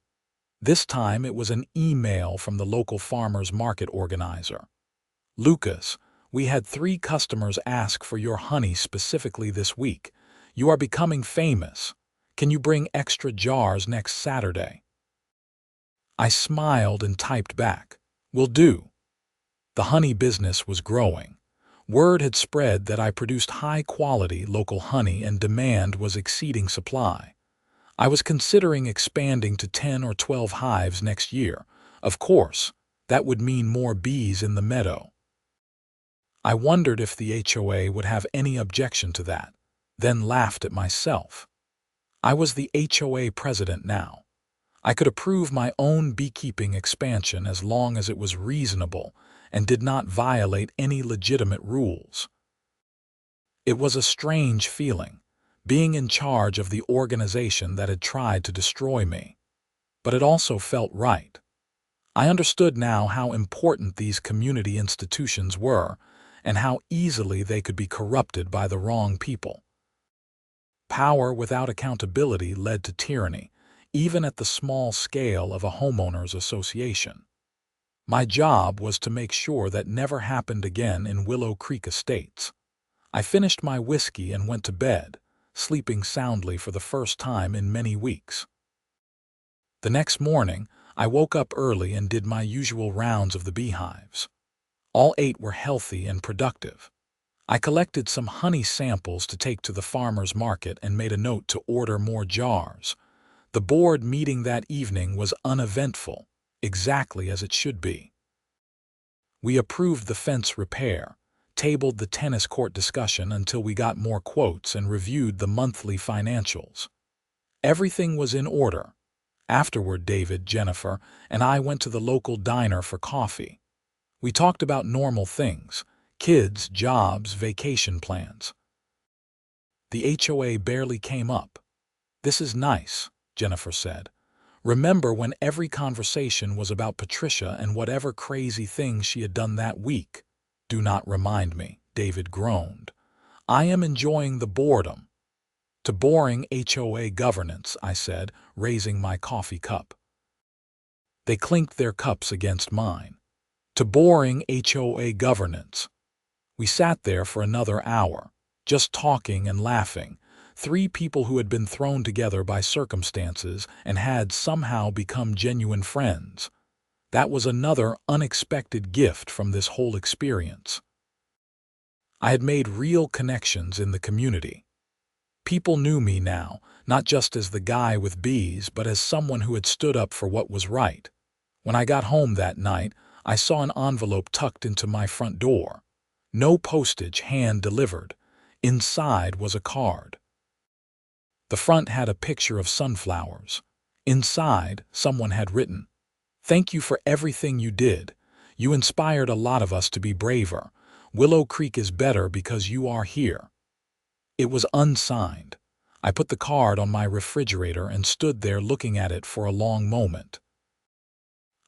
This time it was an email from the local farmers market organizer. "Lucas, we had 3 customers ask for your honey specifically this week. You are becoming famous. Can you bring extra jars next Saturday?" I smiled and typed back, "Will do." The honey business was growing. Word had spread that I produced high-quality local honey and demand was exceeding supply. I was considering expanding to 10 or 12 hives next year. Of course, that would mean more bees in the meadow. I wondered if the HOA would have any objection to that, then laughed at myself. I was the HOA president now. I could approve my own beekeeping expansion as long as it was reasonable and did not violate any legitimate rules. It was a strange feeling, being in charge of the organization that had tried to destroy me. But it also felt right. I understood now how important these community institutions were and how easily they could be corrupted by the wrong people. Power without accountability led to tyranny, even at the small scale of a homeowners association. My job was to make sure that never happened again in Willow Creek Estates. I finished my whiskey and went to bed, sleeping soundly for the first time in many weeks. The next morning, I woke up early and did my usual rounds of the beehives. All 8 were healthy and productive. I collected some honey samples to take to the farmer's market and made a note to order more jars. The board meeting that evening was uneventful, exactly as it should be. We approved the fence repair, tabled the tennis court discussion until we got more quotes and reviewed the monthly financials. Everything was in order. Afterward, David, Jennifer, and I went to the local diner for coffee. We talked about normal things: kids, jobs, vacation plans. The HOA barely came up. "This is nice," Jennifer said. "Remember when every conversation was about Patricia and whatever crazy things she had done that week?" "Do not remind me," David groaned. "I am enjoying the boredom." "To boring HOA governance," I said, raising my coffee cup. They clinked their cups against mine. "To boring HOA governance." We sat there for another hour, just talking and laughing, 3 people who had been thrown together by circumstances and had somehow become genuine friends. That was another unexpected gift from this whole experience. I had made real connections in the community. People knew me now, not just as the guy with bees, but as someone who had stood up for what was right. When I got home that night, I saw an envelope tucked into my front door. No postage, hand-delivered. Inside was a card. The front had a picture of sunflowers. Inside, someone had written, "Thank you for everything you did. You inspired a lot of us to be braver. Willow Creek is better because you are here." It was unsigned. I put the card on my refrigerator and stood there looking at it for a long moment.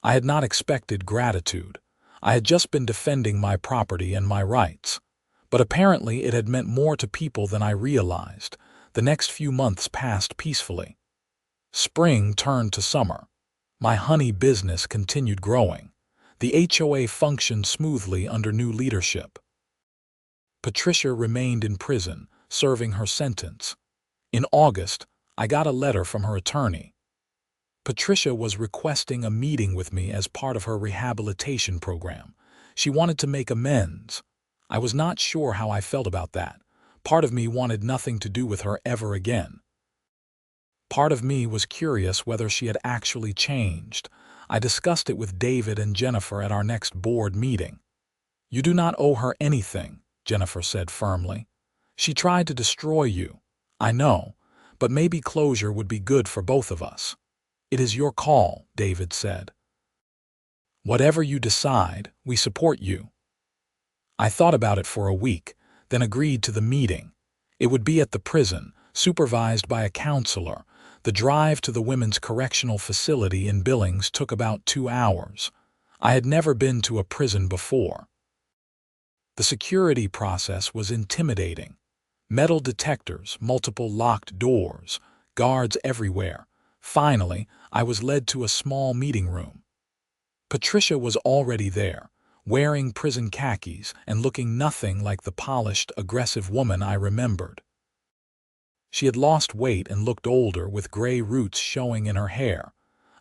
I had not expected gratitude. I had just been defending my property and my rights. But apparently it had meant more to people than I realized. The next few months passed peacefully. Spring turned to summer. My honey business continued growing. The HOA functioned smoothly under new leadership. Patricia remained in prison, serving her sentence. In August, I got a letter from her attorney. Patricia was requesting a meeting with me as part of her rehabilitation program. She wanted to make amends. I was not sure how I felt about that. Part of me wanted nothing to do with her ever again. Part of me was curious whether she had actually changed. I discussed it with David and Jennifer at our next board meeting. "You do not owe her anything," Jennifer said firmly. "She tried to destroy you. I know, but maybe closure would be good for both of us." "It is your call," David said. "Whatever you decide, we support you." I thought about it for a week, then agreed to the meeting. It would be at the prison, supervised by a counselor. The drive to the women's correctional facility in Billings took about 2 hours. I had never been to a prison before. The security process was intimidating. Metal detectors, multiple locked doors, guards everywhere. Finally, I was led to a small meeting room. Patricia was already there, wearing prison khakis and looking nothing like the polished, aggressive woman I remembered. She had lost weight and looked older, with gray roots showing in her hair.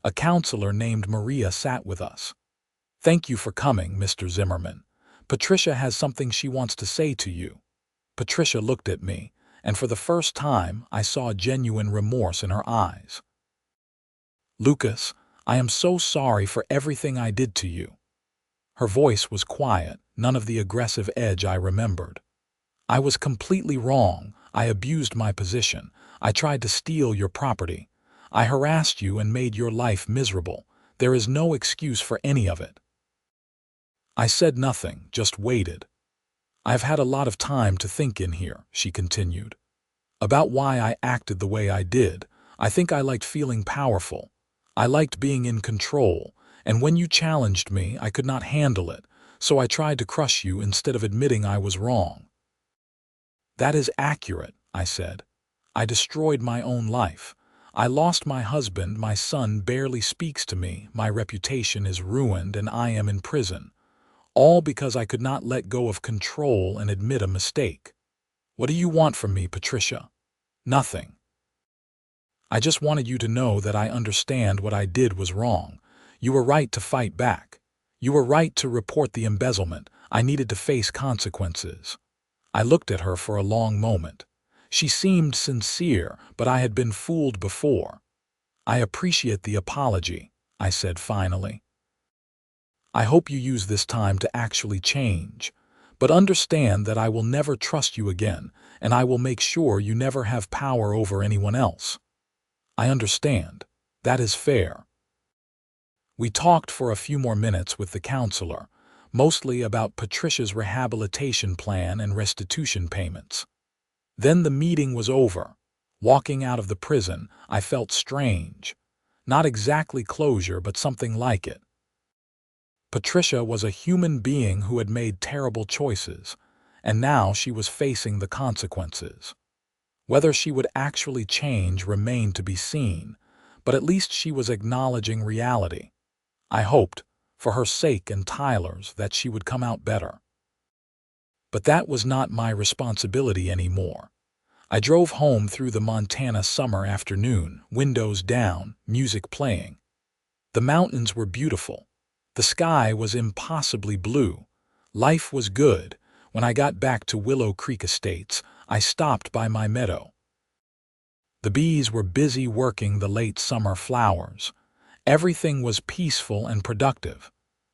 A counselor named Maria sat with us. "Thank you for coming, Mr. Zimmerman. Patricia has something she wants to say to you." Patricia looked at me, and for the first time I saw genuine remorse in her eyes. "Lucas, I am so sorry for everything I did to you." Her voice was quiet, none of the aggressive edge I remembered. "I was completely wrong. I abused my position. I tried to steal your property. I harassed you and made your life miserable. There is no excuse for any of it." I said nothing, just waited. "I've had a lot of time to think in here," she continued, "about why I acted the way I did. I think I liked feeling powerful. I liked being in control, and when you challenged me, I could not handle it, so I tried to crush you instead of admitting I was wrong." "That is accurate," I said. "I destroyed my own life. I lost my husband, my son barely speaks to me, my reputation is ruined, and I am in prison. All because I could not let go of control and admit a mistake. What do you want from me, Patricia?" "Nothing. I just wanted you to know that I understand what I did was wrong. You were right to fight back. You were right to report the embezzlement. I needed to face consequences." I looked at her for a long moment. She seemed sincere, but I had been fooled before. "I appreciate the apology," I said finally. "I hope you use this time to actually change. But understand that I will never trust you again, and I will make sure you never have power over anyone else." "I understand. That is fair." We talked for a few more minutes with the counselor, mostly about Patricia's rehabilitation plan and restitution payments. Then the meeting was over. Walking out of the prison, I felt strange. Not exactly closure, but something like it. Patricia was a human being who had made terrible choices, and now she was facing the consequences. Whether she would actually change remained to be seen, but at least she was acknowledging reality. I hoped, for her sake and Tyler's, that she would come out better. But that was not my responsibility anymore. I drove home through the Montana summer afternoon, windows down, music playing. The mountains were beautiful. The sky was impossibly blue. Life was good. When I got back to Willow Creek Estates, I stopped by my meadow. The bees were busy working the late summer flowers. Everything was peaceful and productive.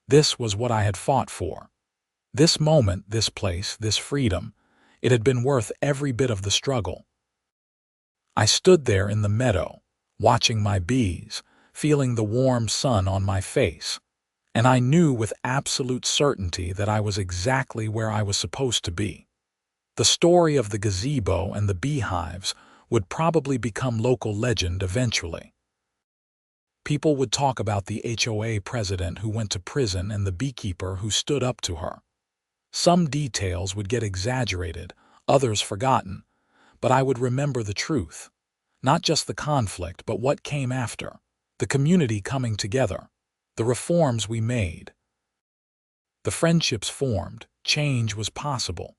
This was what I had fought for. This moment, this place, this freedom, it had been worth every bit of the struggle. I stood there in the meadow, watching my bees, feeling the warm sun on my face, and I knew with absolute certainty that I was exactly where I was supposed to be. The story of the gazebo and the beehives would probably become local legend eventually. People would talk about the HOA president who went to prison and the beekeeper who stood up to her. Some details would get exaggerated, others forgotten, but I would remember the truth. Not just the conflict, but what came after. The community coming together. The reforms we made. The friendships formed. Change was possible.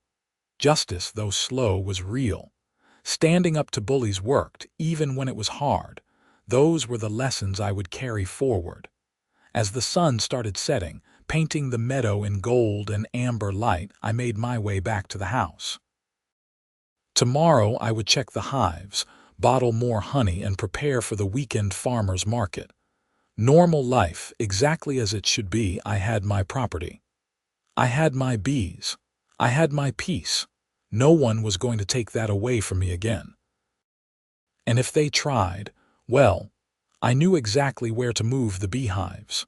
Justice, though slow, was real. Standing up to bullies worked, even when it was hard. Those were the lessons I would carry forward. As the sun started setting, painting the meadow in gold and amber light, I made my way back to the house. Tomorrow I would check the hives, bottle more honey, and prepare for the weekend farmer's market. Normal life, exactly as it should be. I had my property. I had my bees. I had my peace. No one was going to take that away from me again. And if they tried, well, I knew exactly where to move the beehives.